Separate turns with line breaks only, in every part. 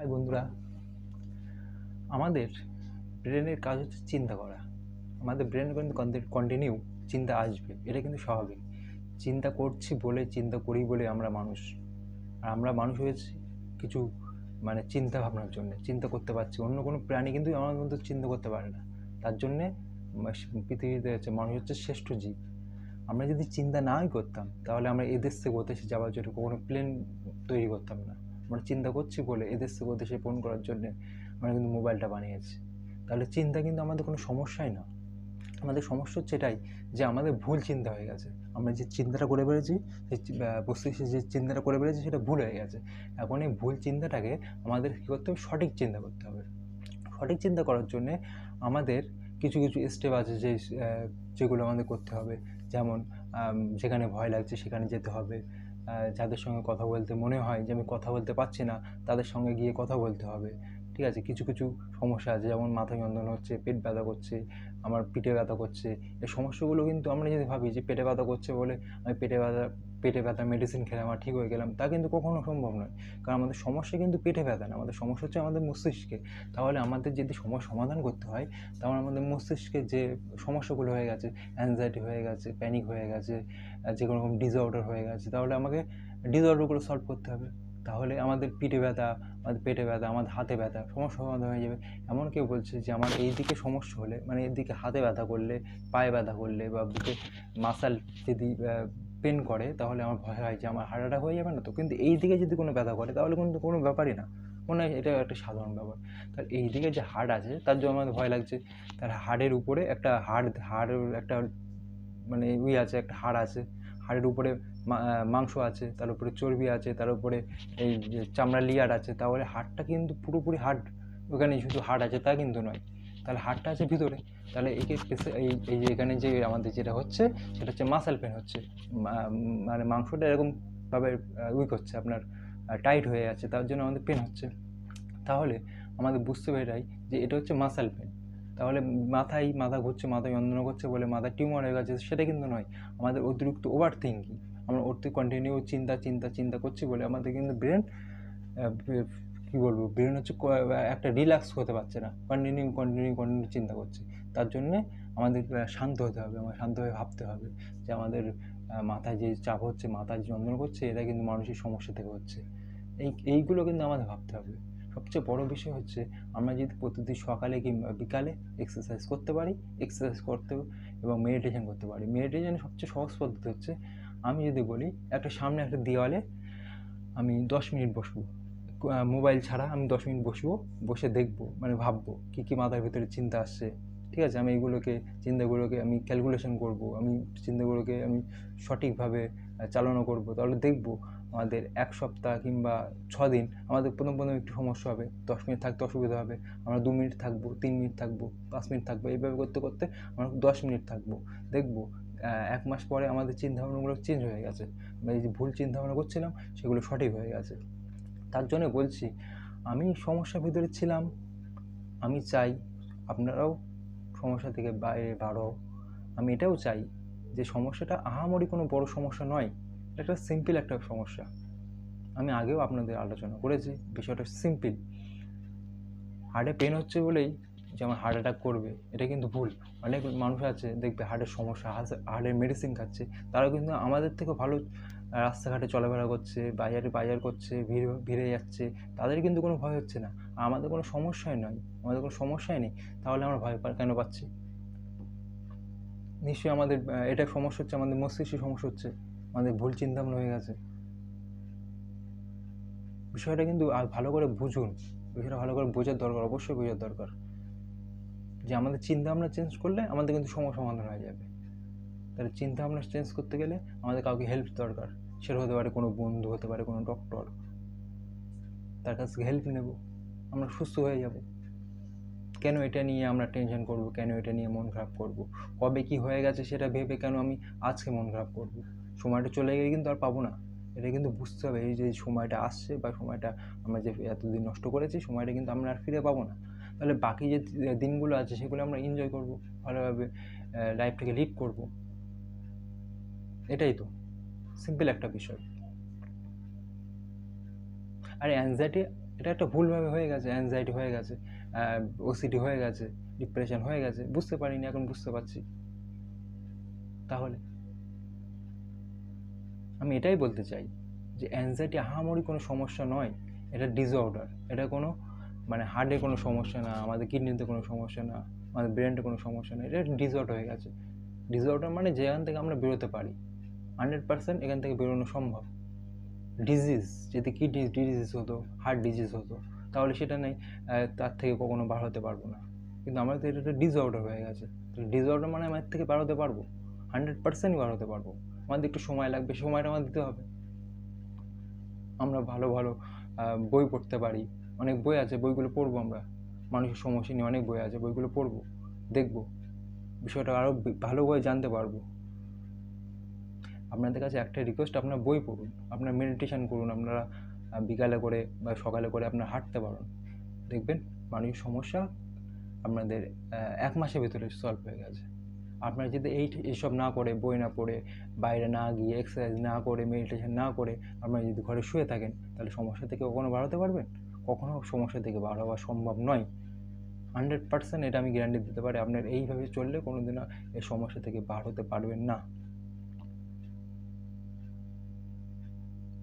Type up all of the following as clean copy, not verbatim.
High বন্ধুরা, আমাদের ব্রেনের কাজ হচ্ছে চিন্তা করা। আমাদের ব্রেন কিন্তু কন্টিনিউ চিন্তা আসবে, এটা কিন্তু স্বাভাবিক। চিন্তা করছি বলে, চিন্তা করি বলে আমরা মানুষ। আর আমরা মানুষ হয়েছি কিছু চিন্তা ভাবনার জন্য চিন্তা করতে পারছি। অন্য কোনো প্রাণী কিন্তু আমার মতো চিন্তা করতে পারে না। তার জন্যে পৃথিবীতে হচ্ছে মানুষ হচ্ছে শ্রেষ্ঠ জীব। আমরা যদি চিন্তা নাই করতাম তাহলে আমরা এদেশ থেকে ওদেশে যাওয়ার জন্য কোনো প্লেন তৈরি করতাম না। আমরা চিন্তা করছি বলে এদেশ থেকে ওদেশে ফোন করার জন্যে আমরা কিন্তু মোবাইলটা বানিয়েছি। তাহলে চিন্তা কিন্তু আমাদের কোনো সমস্যাই না। আমাদের সমস্যা হচ্ছে এটাই যে আমাদের ভুল চিন্তা হয়ে গেছে। আমরা যে চিন্তাটা করে বেড়েছি, সেই বস্তুনিষ্ঠ যে চিন্তাটা করে বেড়েছি সেটা ভুল হয়ে গেছে। এখন এই ভুল চিন্তাটাকে আমাদের কী করতে হবে? সঠিক চিন্তা করতে হবে। সঠিক চিন্তা করার জন্যে আমাদের কিছু কিছু স্টেপ আছে যেগুলো আমাদের করতে হবে। যেমন যেখানে ভয় লাগছে সেখানে যেতে হবে। যাদের সঙ্গে কথা বলতে মনে হয় যে আমি কথা বলতে পারছি না, তাদের সঙ্গে গিয়ে কথা বলতে হবে। ঠিক আছে? কিছু কিছু সমস্যা আছে, যেমন মাথা যন্ত্রণা হচ্ছে, পেট ব্যথা করছে, আমার পিঠে ব্যথা করছে। এই সমস্যাগুলো কিন্তু আমরা যদি ভাবি যে পেটে ব্যথা করছে বলে আমি পেটে ব্যথা মেডিসিন খেলে আমার ঠিক হয়ে গেলাম, তা কিন্তু কখনো সম্ভব নয়। কারণ আমাদের সমস্যা কিন্তু পেটে ব্যথা না, আমাদের সমস্যা হচ্ছে আমাদের মস্তিষ্কে। তাহলে আমাদের যদি সমাধান করতে হয়, তাহলে আমাদের মস্তিষ্কে যে সমস্যাগুলো হয়ে গেছে, অ্যাংজাইটি হয়ে গেছে, প্যানিক হয়ে গেছে, যে কোনো রকম ডিসঅর্ডার হয়ে গেছে, তাহলে আমাকে ডিসঅর্ডারগুলো সলভ করতে হবে। তাহলে আমাদের পিঠে ব্যথা, আমাদের পেটে ব্যথা, আমাদের হাতে ব্যথা সমস্যা সমাধান হয়ে যাবে। এমন কেউ বলছে যে আমার এই দিকে সমস্যা হলে, এদিকে হাতে ব্যথা করলে, পায়ে ব্যথা করলে বা বুকে মাসল যদি পেন করে, তাহলে আমার ভয় হয় যে আমার হার্ট অ্যাটাক হয়ে যাবে না তো। কিন্তু এই দিকে যদি কোনো ব্যথা করে তাহলে কিন্তু কোনো ব্যাপারই না, মনে হয় এটা একটা সাধারণ ব্যাপার। তার এই দিকে যে হাড় আছে তার জন্য আমাদের ভয় লাগছে। তার হাড়ের উপরে একটা হাড়ের একটা আছে, একটা হাড় আছে, হাড়ের উপরে মাংস আছে, তার উপরে চর্বি আছে, তার উপরে এই যে চামড়া লেয়ার আছে। তাহলে হাড়টা কিন্তু পুরোপুরি হাড়, ওখানে শুধু হাড় আছে তা কিন্তু নয়। তাহলে হাড়টা আছে ভিতরে। তাহলে একে এই যে এখানে যে আমাদের যেটা হচ্ছে সেটা হচ্ছে মাসেল পেন হচ্ছে। মাংসটা এরকমভাবে উইক হচ্ছে, আপনার টাইট হয়ে আছে, তার জন্য আমাদের পেন হচ্ছে। তাহলে আমাদের বুঝতে পেরে যে এটা হচ্ছে মাসেল পেন। তাহলে মাথা ঘুরছে, মাথা যন্ত্রণা করছে বলে মাথায় টিউমার হয়ে গেছে সেটা কিন্তু নয়। আমাদের অতিরিক্ত ওভার থিঙ্কিং, আমরা কন্টিনিউ চিন্তা চিন্তা চিন্তা করছি বলে আমাদের কিন্তু ব্রেন কী বলবো, ব্রেন হচ্ছে একটা রিল্যাক্স হতে পারছে না, কন্টিনিউ চিন্তা করছে। তার জন্যে আমাদের শান্ত হতে হবে, আমার শান্তভাবে ভাবতে হবে যে আমাদের মাথায় যে চাপ হচ্ছে, মাথায় যন্ত্রণা করছে, এটা কিন্তু মানসিক সমস্যা থেকে হচ্ছে। এইগুলো কিন্তু আমাদের ভাবতে হবে। সবচেয়ে বড় বিষয় হচ্ছে আমরা যদি প্রতিদিন সকালে কিংবা বিকালে এক্সারসাইজ করতে পারি, এবং মেডিটেশন করতে পারি। মেডিটেশনের সবচেয়ে সহজ পদ্ধতি হচ্ছে, আমি যদি বলি সামনে একটা দেওয়ালে আমি 10 মিনিট বসবো, মোবাইল ছাড়া আমি 10 মিনিট বসবো, বসে দেখবো, ভাববো কী কী মাথার ভিতরে চিন্তা আসছে। ঠিক আছে? আমি চিন্তাগুলোকে আমি ক্যালকুলেশন করবো, চিন্তাগুলোকে আমি সঠিকভাবে চালনা করবো। তাহলে দেখবো আমাদের 1 সপ্তাহ কিংবা 6 দিন আমাদের প্রথম একটু সমস্যা হবে, 10 মিনিট থাকতে অসুবিধা হবে। আমরা 2 মিনিট থাকবো, 3 মিনিট থাকবো, 5 মিনিট থাকবো, এইভাবে করতে করতে আমরা 10 মিনিট থাকবো। দেখবো 1 মাস পরে আমাদের চিন্তাভাবনাগুলো চেঞ্জ হয়ে গেছে। আমরা এই যে ভুল চিন্তাভাবনা করছিলাম সেগুলো সঠিক হয়ে গেছে। তার জন্য বলছি, আমি সমস্যার ভিতরে ছিলাম, আমি চাই আপনারাও সমস্যা থেকে বাইরে বাড়ো। আমি এটাও চাই যে সমস্যাটা আহামরি কোনো বড় সমস্যা নয়, এটা সিম্পল একটা সমস্যা। আমি আগেও আপনাদের আলোচনা করেছি, বিষয়টা সিম্পল। হার্টে পেন হচ্ছে বলেই যে আমার হার্ট অ্যাটাক করবে, এটা কিন্তু ভুল। অনেক মানুষ আছে দেখবে হার্টের সমস্যা, হার্টের মেডিসিন খাচ্ছে, তারাও কিন্তু আমাদের থেকে ভালো রাস্তাঘাটে চলাফেরা করছে, বাজার করছে, ভিড়ে যাচ্ছে, তাদের কিন্তু কোনো ভয় হচ্ছে না। আমাদের কোনো সমস্যাই নয়, আমাদের কোনো সমস্যাই নেই, তাহলে আমরা ভয় কেন পাচ্ছি? নিশ্চয়ই আমাদের এটা সমস্যা হচ্ছে, আমাদের মস্তিষ্কের সমস্যা হচ্ছে, আমাদের ভুল চিন্তাভাবনা হয়ে গেছে। বিষয়টা কিন্তু ভালো করে বুঝুন, বিষয়টা ভালো করে বোঝার দরকার, অবশ্যই বোঝার দরকার যে আমাদের চিন্তাভাবনা চেঞ্জ করলে আমাদের কিন্তু সমস্যা সমাধান হয়ে যাবে। তাহলে চিন্তাভাবনা চেঞ্জ করতে গেলে আমাদের কাউকে হেল্প দরকার। সেটা হতে পারে কোনো বন্ধু, হতে পারে কোনো ডক্টর, তার কাছ থেকে হেল্প নেব, আমরা সুস্থ হয়ে যাব। কেন এটা নিয়ে আমরা টেনশন করব? কেন এটা নিয়ে মন খারাপ করব? কবে কি হয়ে গেছে সেটা ভেবে কেন আমি আজকে মন খারাপ করব? সময়টা চলে গেলে কিন্তু আর পাবো না। এটা কিন্তু বুঝতে হবে, এই যে সময়টা আসছে বা সময়টা আমরা যে এতদিন নষ্ট করেছি, সময়টা কিন্তু আমরা আর ফিরে পাবো না। তাহলে বাকি যে দিনগুলো আছে সেগুলো আমরা এনজয় করব, ভালোভাবে লাইফটাকে লিড করব। এটাই তো সিম্পল একটা বিষয়। আর অ্যাংজাইটি এটা একটা ভুলভাবে হয়ে গেছে, অ্যাংজাইটি হয়ে গেছে, ওসিডি হয়ে গেছে, ডিপ্রেশন হয়ে গেছে, বুঝতে পারিনি, এখন বুঝতে পারছি। তাহলে আমি এটাই বলতে চাই যে অ্যাংজাইটি আহামরি কোনো সমস্যা নয়, এটা ডিসঅর্ডার। এটা কোনো মানে হার্টের কোনো সমস্যা না, আমাদের কিডনিতে কোনো সমস্যা না, আমাদের ব্রেনটা কোনো সমস্যা না, এটা ডিসঅর্ডার হয়ে গেছে। ডিসঅর্ডার মানে যেখান থেকে আমরা বেরোতে পারি, 100% এখান থেকে বেরোনো সম্ভব। ডিজিজ যদি কিডনি ডিজিজ হতো, হার্ট ডিজিজ হতো, তাহলে সেটা নেই তার থেকে কখনো বার হতে পারবো না। কিন্তু আমাদের তো এটা একটা ডিসঅর্ডার হয়ে গেছে। ডিসঅর্ডার মানে আমি এর থেকে বার হতে পারবো, 100% বার হতে পারবো। আমাদের একটু সময় লাগবে, সময়টা আমার দিতে হবে। আমরা ভালো ভালো বই পড়তে পারি, অনেক বই আছে, বইগুলো পড়বো আমরা। মানুষের সমস্যা নিয়ে অনেক বই আছে, বইগুলো পড়বো, দেখবো, বিষয়টা আরও ভালোভাবে জানতে পারবো। আপনাদের কাছে একটা রিকোয়েস্ট, আপনার বই পড়ুন, আপনার মেডিটেশান করুন, আপনারা বিকালে করে বা সকালে করে আপনার হাঁটতে পারুন, দেখবেন মানুষের সমস্যা আপনাদের 1 মাসের ভেতরে সলভ হয়ে গেছে। আপনারা যদি এইসব না করে, বই না পড়ে, বাইরে না গিয়ে, এক্সারসাইজ না করে, মেডিটেশান না করে আপনারা যদি ঘরে শুয়ে থাকেন, তাহলে সমস্যা থেকে কখনো বার হতে পারবেন? কখনো সমস্যা থেকে বার হওয়া সম্ভব নয়। 100% এটা আমি গ্যারান্টি দিতে পারি। আপনার এইভাবে চললে কোনোদিনও এই সমস্যা থেকে বার হতে পারবেন না।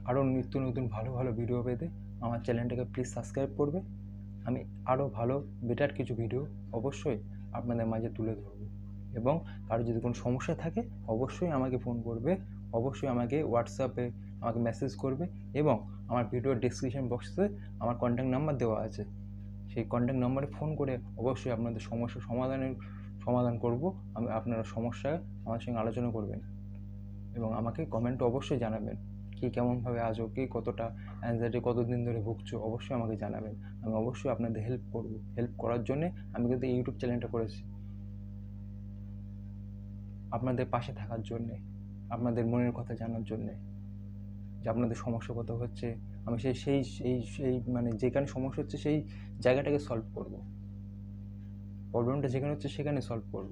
আরও নিত্য নতুন ভালো ভালো ভিডিও পেতে আমার চ্যানেলটাকে প্লিজ সাবস্ক্রাইব করবে। আমি আরও ভালো বেটার কিছু ভিডিও অবশ্যই আপনাদের মাঝে তুলে ধরব। এবং কারো যদি কোনো সমস্যা থাকে অবশ্যই আমাকে ফোন করবে, অবশ্যই আমাকে হোয়াটসঅ্যাপে আমাকে মেসেজ করবে, এবং আমার ভিডিওর ডেসক্রিপশন বক্সে আমার কন্ট্যাক্ট নাম্বার দেওয়া আছে। সেই কন্ট্যাক্ট নাম্বারে ফোন করে অবশ্যই আপনাদের সমস্যার সমাধান করব। আপনারা সমস্যা আমার সঙ্গে আলোচনা করবেন এবং আমাকে কমেন্টে অবশ্যই জানাবেন কি কেমনভাবে আছো, কি কতটা অ্যাংজাইটি কতদিন ধরে ভুগছো, অবশ্যই আমাকে জানাবেন। আমি অবশ্যই আপনাদের হেল্প করব। হেল্প করার জন্যে আমি কিন্তু ইউটিউব চ্যানেলটা করেছি, আপনাদের পাশে থাকার জন্যে, আপনাদের মনের কথা জানার জন্যে, যে আপনাদের সমস্যা কত হচ্ছে, আমি সেই মানে যেখানে সমস্যা হচ্ছে সেই জায়গাটাকে সলভ করব। প্রবলেমটা যেখানে হচ্ছে সেখানে সলভ করব।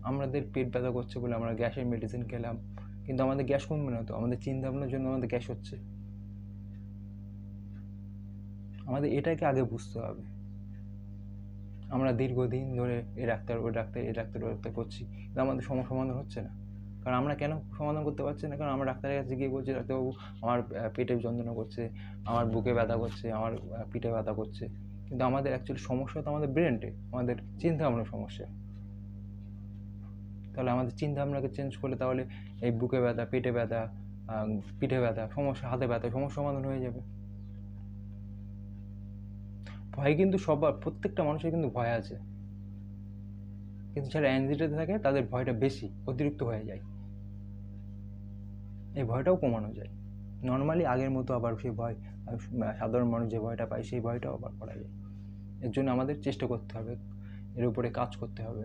আমাদের পেট ব্যথা করছে বলে আমরা গ্যাসের মেডিসিন খেলাম, কিন্তু আমাদের গ্যাস কমবে না তো, আমাদের চিন্তা ভাবনার জন্য আমাদের গ্যাস হচ্ছে। আমাদের এটাকে আগে বুঝতে হবে। আমরা দীর্ঘদিন ধরে এই ডাক্তার ওই ডাক্তার এই ডাক্তার ওই ডাক্তার করছি, কিন্তু আমাদের সমাধান হচ্ছে না। কারণ আমরা কেন সমাধান করতে পারছি না? কারণ আমরা ডাক্তারের কাছে গিয়ে বলছি, ডাক্তারবাবু আমার পেটে যন্ত্রণা করছে, আমার বুকে ব্যথা করছে, আমার পিঠে ব্যথা করছে, কিন্তু আমাদের অ্যাকচুয়ালি সমস্যা তো আমাদের ব্রেনটে, আমাদের চিন্তা ভাবনার সমস্যা। তাহলে আমাদের চিন্তা ভাবনাকে চেঞ্জ করলে তাহলে এই বুকে ব্যথা, পেটে ব্যথা, পিঠে ব্যথা সমস্যা, হাতে ব্যথা সমস্যা সমাধান হয়ে যাবে। ভয় কিন্তু প্রত্যেকটা মানুষের কিন্তু ভয় আছে, কিন্তু যারা অ্যাংজাইটিতে থাকে তাদের ভয়টা বেশি, অতিরিক্ত হয়ে যায়। এই ভয়টাও কমানো যায় নর্মালি, আগের মতো আবার সেই ভয়, সাধারণ মানুষ যে ভয়টা পায় সেই ভয়টাও আবার করা যায়। এর জন্য আমাদের চেষ্টা করতে হবে, এর উপরে কাজ করতে হবে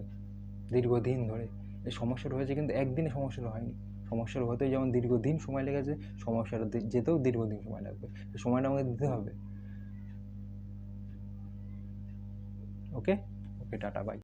দীর্ঘদিন ধরে। এই সমস্যাটা হয়েছে কিন্তু একদিনে সমস্যাটা হয়নি, সমস্যাটা হতে যেমন দীর্ঘদিন সময় লেগেছে, সমস্যাটা যেতেও দীর্ঘদিন সময় লাগবে। সেই সময়টা আমাকে দিতে হবে। ওকে, টাটা, বাই।